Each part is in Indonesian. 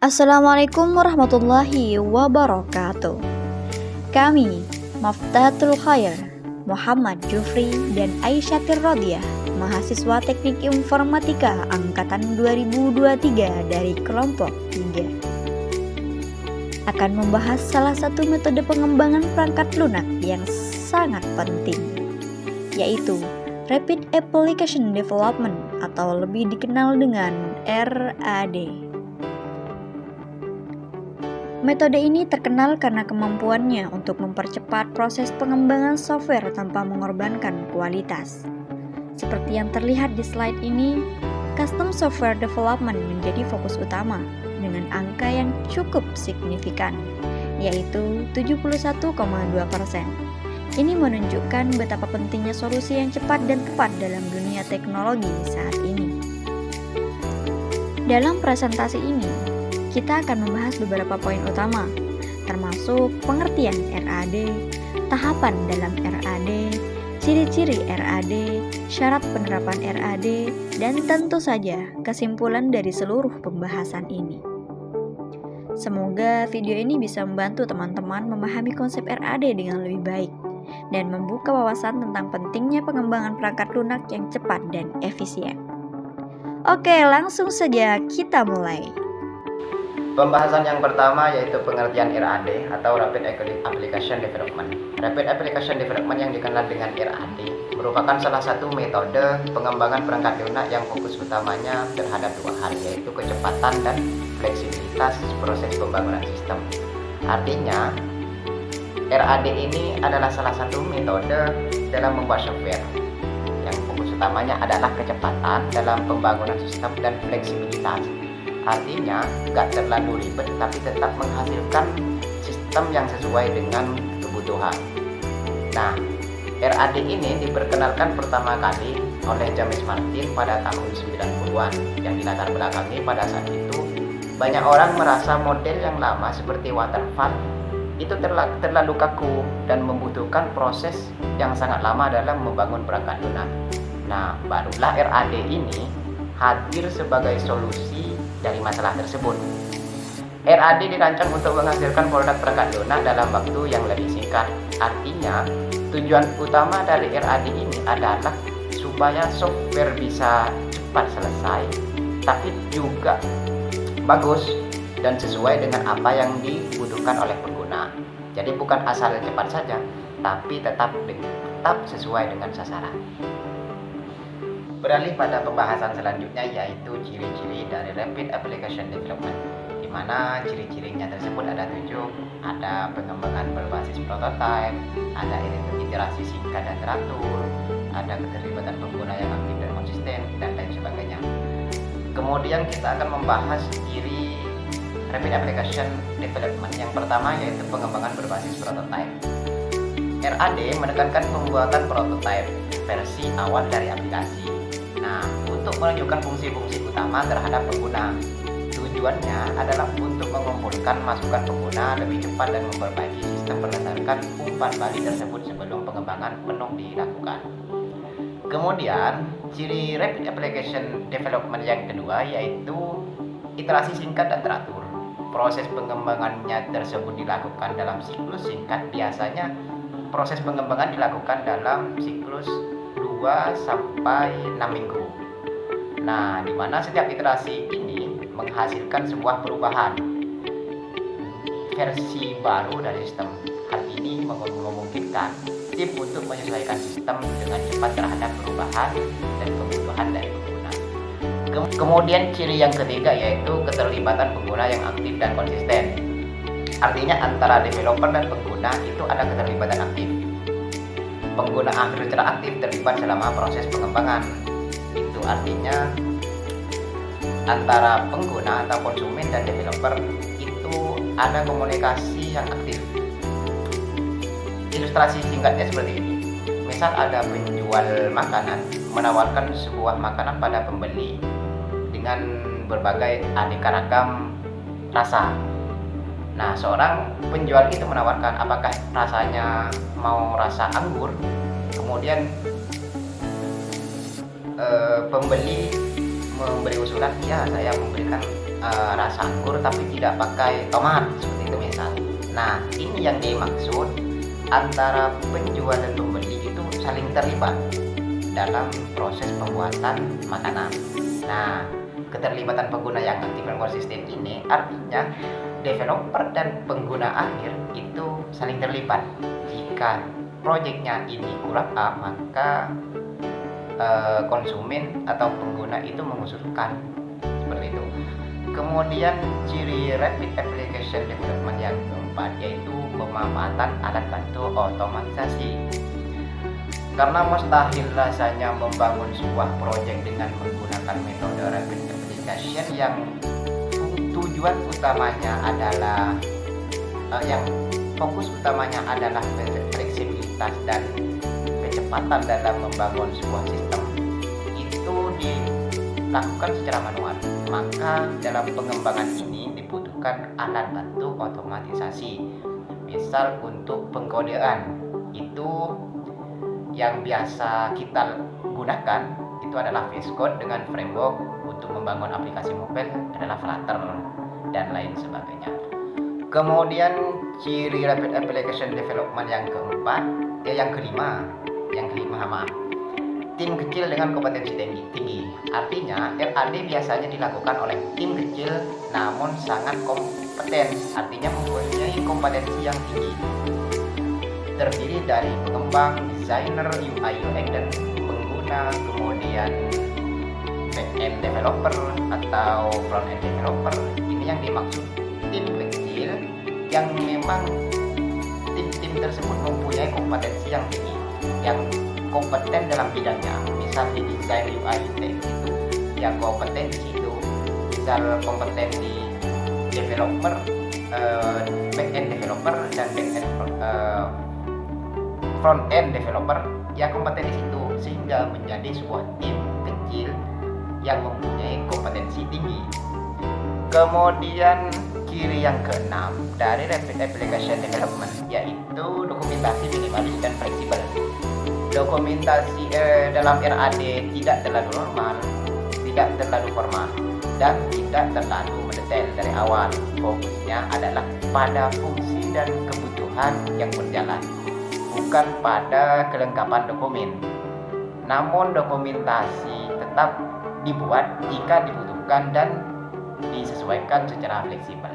Assalamualaikum warahmatullahi wabarakatuh. Kami, Maftahatul Khair, Muhammad Jufri dan Aisyatir Rodiah, mahasiswa Teknik Informatika angkatan 2023 dari kelompok 3, akan membahas salah satu metode pengembangan perangkat lunak yang sangat penting, yaitu Rapid Application Development atau lebih dikenal dengan RAD. Metode ini terkenal karena kemampuannya untuk mempercepat proses pengembangan software tanpa mengorbankan kualitas. Seperti yang terlihat di slide ini, custom software development menjadi fokus utama dengan angka yang cukup signifikan, yaitu 71,2%. Ini menunjukkan betapa pentingnya solusi yang cepat dan tepat dalam dunia teknologi saat ini. Dalam presentasi ini, kita akan membahas beberapa poin utama, termasuk pengertian RAD, tahapan dalam RAD, ciri-ciri RAD, syarat penerapan RAD, dan tentu saja kesimpulan dari seluruh pembahasan ini. Semoga video ini bisa membantu teman-teman memahami konsep RAD dengan lebih baik dan membuka wawasan tentang pentingnya pengembangan perangkat lunak yang cepat dan efisien. Oke, langsung saja kita mulai. Pembahasan yang pertama yaitu pengertian RAD atau Rapid Application Development. Rapid Application Development yang dikenal dengan RAD merupakan salah satu metode pengembangan perangkat lunak yang fokus utamanya terhadap dua hal, yaitu kecepatan dan fleksibilitas proses pembangunan sistem. Artinya, RAD ini adalah salah satu metode dalam membuat software yang fokus utamanya adalah kecepatan dalam pembangunan sistem dan fleksibilitas. Artinya, gak terlalu ribet tapi tetap menghasilkan sistem yang sesuai dengan kebutuhan. Nah, RAD ini diperkenalkan pertama kali oleh James Martin pada tahun 90-an yang dilatar belakangi pada saat itu banyak orang merasa model yang lama seperti waterfall itu terlalu kaku dan membutuhkan proses yang sangat lama dalam membangun perangkat lunak. Nah, barulah RAD ini hadir sebagai solusi dari masalah tersebut. RAD dirancang untuk menghasilkan produk perangkat lunak dalam waktu yang lebih singkat. Artinya, tujuan utama dari RAD ini adalah supaya software bisa cepat selesai, tapi juga bagus dan sesuai dengan apa yang dibutuhkan oleh pengguna. Jadi bukan asal cepat saja, tapi tetap sesuai dengan sasaran. Beralih pada pembahasan selanjutnya, yaitu ciri-ciri dari Rapid Application Development, di mana ciri-cirinya tersebut ada 7. Ada pengembangan berbasis prototype, ada iterasi singkat dan teratur, ada keterlibatan pengguna yang aktif dan konsisten, dan lain sebagainya. Kemudian kita akan membahas ciri Rapid Application Development. Yang pertama yaitu pengembangan berbasis prototype. RAD menekankan pembuatan prototype versi awal dari aplikasi. Nah, untuk menunjukkan fungsi-fungsi utama terhadap pengguna. Tujuannya adalah untuk mengumpulkan masukan pengguna lebih cepat dan memperbaiki sistem berdasarkan umpan balik tersebut sebelum pengembangan penuh dilakukan. Kemudian, ciri Rapid Application Development yang kedua yaitu iterasi singkat dan teratur. Proses pengembangannya tersebut dilakukan dalam siklus singkat. Biasanya proses pengembangan dilakukan dalam siklus 2-6 minggu. Nah, di mana setiap iterasi ini menghasilkan sebuah perubahan versi baru dari sistem. Hal ini memungkinkan tim untuk menyesuaikan sistem dengan cepat terhadap perubahan dan kebutuhan dari pengguna. Kemudian ciri yang ketiga yaitu keterlibatan pengguna yang aktif dan konsisten. Artinya antara developer dan pengguna itu ada keterlibatan aktif. Pengguna hampir secara aktif terlibat selama proses pengembangan. Itu artinya antara pengguna atau konsumen dan developer itu ada komunikasi yang aktif. Ilustrasi singkatnya seperti ini. Misal ada penjual makanan menawarkan sebuah makanan pada pembeli dengan berbagai aneka ragam rasa. Nah, seorang penjual itu menawarkan apakah rasanya mau rasa anggur, kemudian pembeli memberi usulan, ya saya memberikan rasa anggur tapi tidak pakai tomat seperti itu misal. Nah, ini yang dimaksud antara penjual dan pembeli itu saling terlibat dalam proses pembuatan makanan. Nah, keterlibatan pengguna yang aktif dan konsisten ini artinya developer dan pengguna akhir itu saling terlibat. Jika proyeknya ini kurang A, maka konsumen atau pengguna itu mengusulkan seperti itu. Kemudian ciri rapid application development yang keempat yaitu pemanfaatan alat bantu otomatisasi. Karena mustahil rasanya membangun sebuah proyek dengan menggunakan metode rapid application yang tujuan utamanya adalah yang fokus utamanya adalah fleksibilitas dan kecepatan dalam membangun sebuah sistem itu dilakukan secara manual. Maka dalam pengembangan ini dibutuhkan alat bantu otomatisasi. Misal untuk pengkodean itu yang biasa kita gunakan itu adalah VS Code dengan framework untuk membangun aplikasi mobile adalah Flutter dan lain sebagainya. Kemudian ciri rapid application development yang keempat, yang kelima, maaf. Tim kecil dengan kompetensi tinggi. Artinya RAD biasanya dilakukan oleh tim kecil namun sangat kompeten. Artinya mempunyai kompetensi yang tinggi. Terdiri dari pengembang, desainer, UI UX dan pengguna, kemudian back-end developer atau front-end developer. Ini yang dimaksud tim kecil yang memang tim tersebut mempunyai kompetensi yang tinggi, yang kompeten dalam bidangnya. Misal di desain UI UX itu yang kompetensi itu, misal kompeten di developer, back-end developer dan back-end front-end developer yang kompeten di situ, sehingga menjadi sebuah tim kecil yang mempunyai kompetensi tinggi. Kemudian ciri yang keenam dari rapid application development yaitu dokumentasi minimalis dan fleksibel. Dokumentasi dalam RAD tidak terlalu normal, tidak terlalu formal, dan tidak terlalu mendetail dari awal. Fokusnya adalah pada fungsi dan kebutuhan yang berjalan, bukan pada kelengkapan dokumen. Namun dokumentasi tetap dibuat jika dibutuhkan dan disesuaikan secara fleksibel.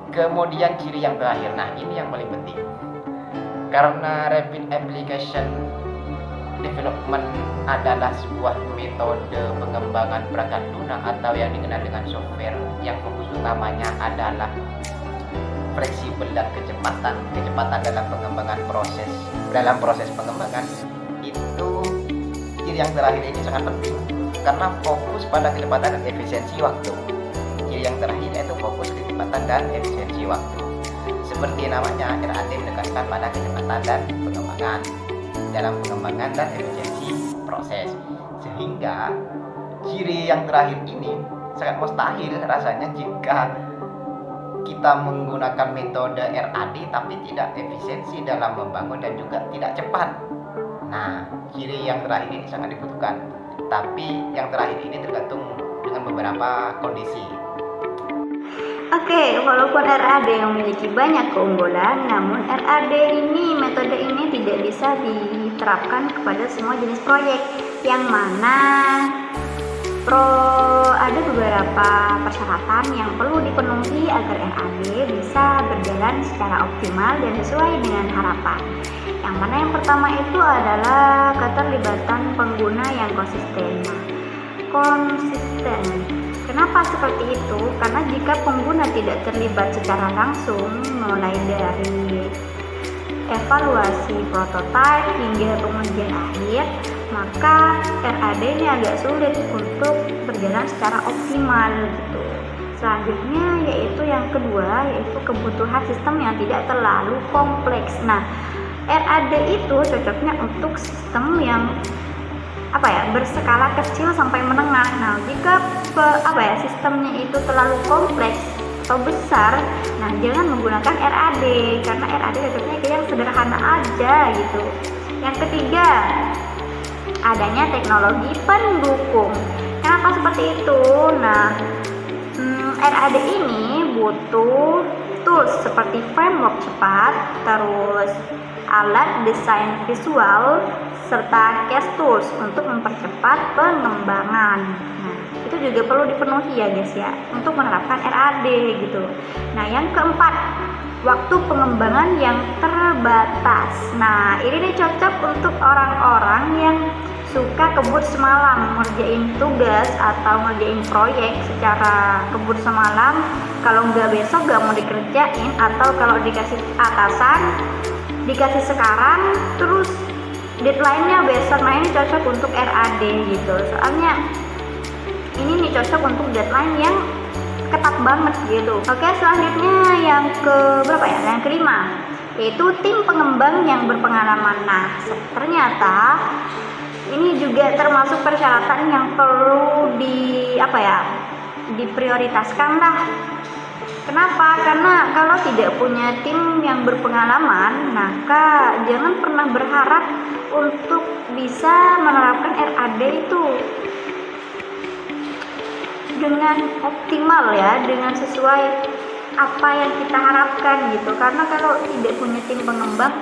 Kemudian ciri yang terakhir, nah ini yang paling penting. Karena rapid application development adalah sebuah metode pengembangan perangkat lunak atau yang dikenal dengan software yang fokus utamanya adalah fleksibel dan kecepatan dalam pengembangan proses pengembangan, itu ciri yang terakhir ini sangat penting karena fokus pada kecepatan dan efisiensi waktu. Ciri yang terakhir yaitu fokus kecepatan dan efisiensi waktu. Seperti namanya, RAD menekankan pada kecepatan dan pengembangan dalam pengembangan dan efisiensi proses. Sehingga ciri yang terakhir ini sangat mustahil rasanya jika kita menggunakan metode RAD tapi tidak efisiensi dalam membangun dan juga tidak cepat. Nah, ciri yang terakhir ini sangat dibutuhkan. Tapi yang terakhir ini tergantung dengan beberapa kondisi. Oke, walaupun RAD memiliki banyak keunggulan, namun metode ini tidak bisa diterapkan kepada semua jenis proyek, yang mana ada beberapa persyaratan yang perlu dipenuhi agar RAD bisa berjalan secara optimal dan sesuai dengan harapan. Yang mana yang pertama itu adalah keterlibatan pengguna yang konsisten. Kenapa seperti itu? Karena jika pengguna tidak terlibat secara langsung, mulai dari evaluasi prototipe hingga pengujian akhir, maka RAD ini agak sulit untuk berjalan secara optimal gitu. Selanjutnya yaitu yang kedua, yaitu kebutuhan sistem yang tidak terlalu kompleks. Nah, RAD itu cocoknya untuk sistem yang berskala kecil sampai menengah. Nah, jika sistemnya itu terlalu kompleks atau besar, nah jangan menggunakan RAD karena RAD cocoknya kayak yang sederhana aja gitu. Yang ketiga, adanya teknologi pendukung. Kenapa seperti itu? Nah, RAD ini butuh tools seperti framework cepat, terus alat desain visual, serta case tools untuk mempercepat pengembangan. Nah, itu juga perlu dipenuhi ya guys ya, untuk menerapkan RAD gitu. Nah, yang keempat, waktu pengembangan yang terbatas. Nah, ini nih cocok untuk orang-orang yang suka kebut semalam, ngerjain tugas atau ngerjain proyek secara kebut semalam. Kalau nggak besok nggak mau dikerjain, atau kalau dikasih atasan dikasih sekarang terus deadline-nya besok. Nah, ini cocok untuk RAD gitu, soalnya ini nih cocok untuk deadline yang ketat banget gitu. Oke, selanjutnya yang ke berapa ya? Yang kelima, yaitu tim pengembang yang berpengalaman. Nah, ternyata ini juga termasuk persyaratan yang perlu diprioritaskan lah. Kenapa? Karena kalau tidak punya tim yang berpengalaman, maka jangan pernah berharap untuk bisa menerapkan RAD itu dengan optimal ya, dengan sesuai apa yang kita harapkan gitu. Karena kalau tidak punya tim pengembang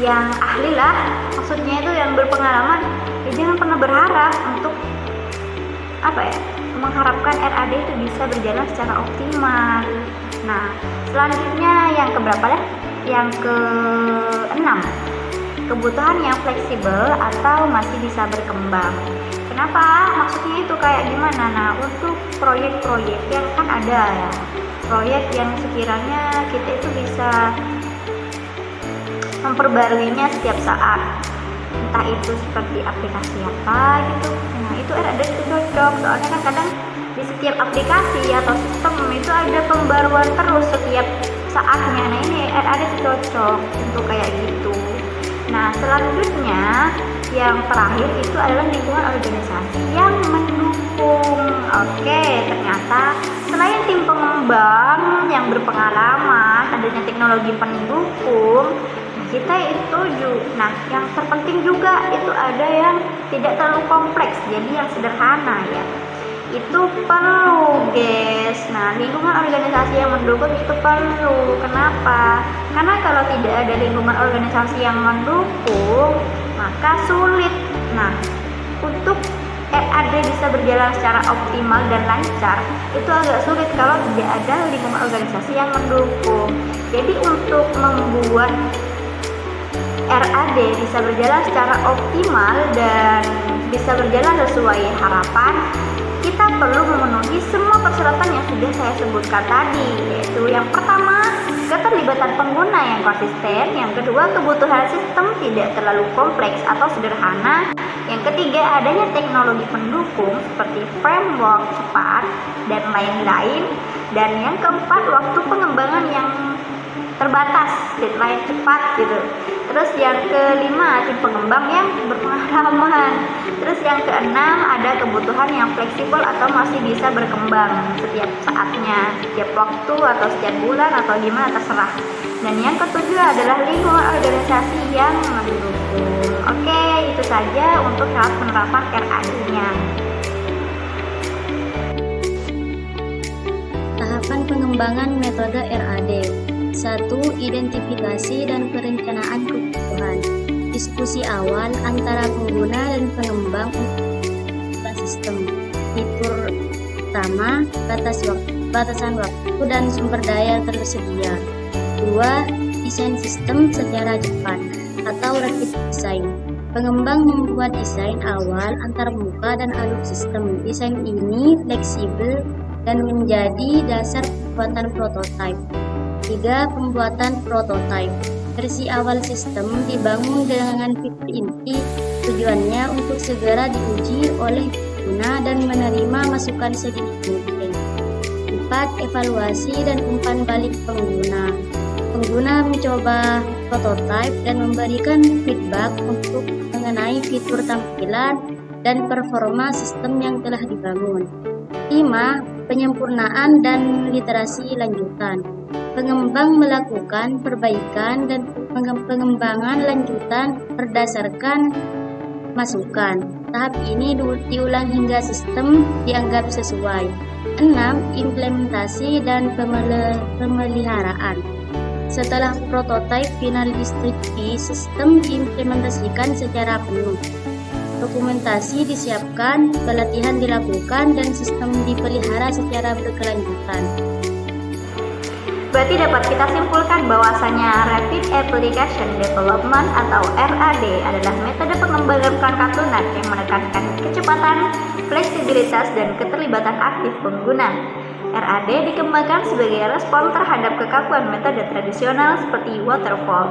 yang ahli lah, maksudnya itu yang berpengalaman, ya jangan pernah berharap untuk mengharapkan RAD itu bisa berjalan secara optimal. Nah, selanjutnya yang keberapa ya? Yang keenam, kebutuhan yang fleksibel atau masih bisa berkembang. Kenapa? Maksudnya itu kayak gimana? Nah, untuk proyek-proyek yang kan ada ya, proyek yang sekiranya kita itu bisa memperbaruinya setiap saat, entah itu seperti aplikasi apa gitu. Nah, itu RAD itu cocok, soalnya kan kadang di setiap aplikasi atau sistem itu ada pembaruan terus setiap saatnya. Nah, ini RAD itu cocok untuk kayak gitu. Nah, selanjutnya yang terakhir itu adalah lingkungan organisasi yang mendukung. Oke, ternyata selain tim pengembang yang berpengalaman, adanya teknologi pendukung, kita itu juga, yang terpenting juga itu ada yang tidak terlalu kompleks, jadi yang sederhana ya, itu perlu guys. Nah, lingkungan organisasi yang mendukung itu perlu. Kenapa? Karena kalau tidak ada lingkungan organisasi yang mendukung, maka sulit. Nah, untuk RAD bisa berjalan secara optimal dan lancar, itu agak sulit kalau tidak ada lingkungan organisasi yang mendukung. Jadi untuk membuat RAD bisa berjalan secara optimal dan bisa berjalan sesuai harapan, kita perlu memenuhi semua persyaratan yang sudah saya sebutkan tadi, yaitu yang pertama, keterlibatan pengguna yang konsisten, yang kedua, kebutuhan sistem tidak terlalu kompleks atau sederhana, yang ketiga, adanya teknologi pendukung seperti framework cepat dan lain-lain, dan yang keempat, waktu pengembangan yang terbatas, deadline cepat gitu. Terus yang kelima, tim pengembang yang berpengalaman. Terus yang keenam, ada kebutuhan yang fleksibel atau masih bisa berkembang setiap saatnya, setiap waktu atau setiap bulan atau gimana terserah. Dan yang ketujuh adalah lingkungan organisasi yang mendukung. Oke, itu saja untuk syarat penerapan RAD-nya. Tahapan pengembangan metode RAD. 1. Identifikasi dan perencanaan kebutuhan. Diskusi awal antara pengguna dan pengembang untuk sistem. Fitur utama, batasan waktu dan sumber daya tersedia. 2. Desain sistem secara cepat atau rapid design. Pengembang membuat desain awal antar muka dan alur sistem. Desain ini fleksibel dan menjadi dasar pembuatan prototipe. 3. Pembuatan prototipe. Versi awal sistem dibangun dengan fitur inti, tujuannya untuk segera diuji oleh pengguna dan menerima masukan sedikit mungkin. 4. Evaluasi dan umpan balik pengguna. Pengguna mencoba prototipe dan memberikan feedback untuk mengenai fitur tampilan dan performa sistem yang telah dibangun. 5. Penyempurnaan dan literasi lanjutan. Pengembang melakukan perbaikan dan pengembangan lanjutan berdasarkan masukan. Tahap ini diulang hingga sistem dianggap sesuai. 6. Implementasi dan pemeliharaan. Setelah prototipe final disetujui, sistem diimplementasikan secara penuh. Dokumentasi disiapkan, pelatihan dilakukan, dan sistem dipelihara secara berkelanjutan. Berarti dapat kita simpulkan bahwasanya Rapid Application Development atau RAD adalah metode pengembangan perangkat lunak yang menekankan kecepatan, fleksibilitas, dan keterlibatan aktif pengguna. RAD dikembangkan sebagai respon terhadap kekakuan metode tradisional seperti waterfall.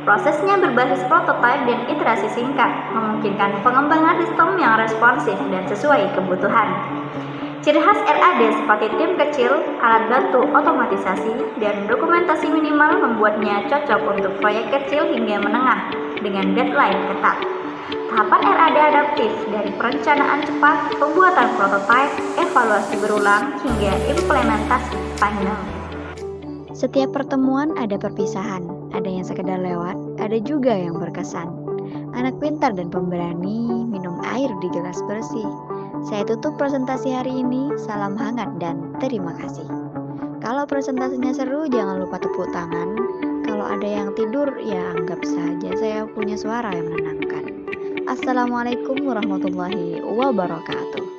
Prosesnya berbasis prototipe dan iterasi singkat, memungkinkan pengembangan sistem yang responsif dan sesuai kebutuhan. Ciri khas RAD seperti tim kecil, alat bantu otomatisasi, dan dokumentasi minimal membuatnya cocok untuk proyek kecil hingga menengah dengan deadline ketat. Tahapan RAD adaptif dari perencanaan cepat, pembuatan prototipe, evaluasi berulang, hingga implementasi final. Setiap pertemuan ada perpisahan, ada yang sekedar lewat, ada juga yang berkesan. Anak pintar dan pemberani minum air di gelas bersih. Saya tutup presentasi hari ini, salam hangat dan terima kasih. Kalau presentasinya seru, jangan lupa tepuk tangan. Kalau ada yang tidur, ya anggap saja saya punya suara yang menenangkan. Assalamualaikum warahmatullahi wabarakatuh.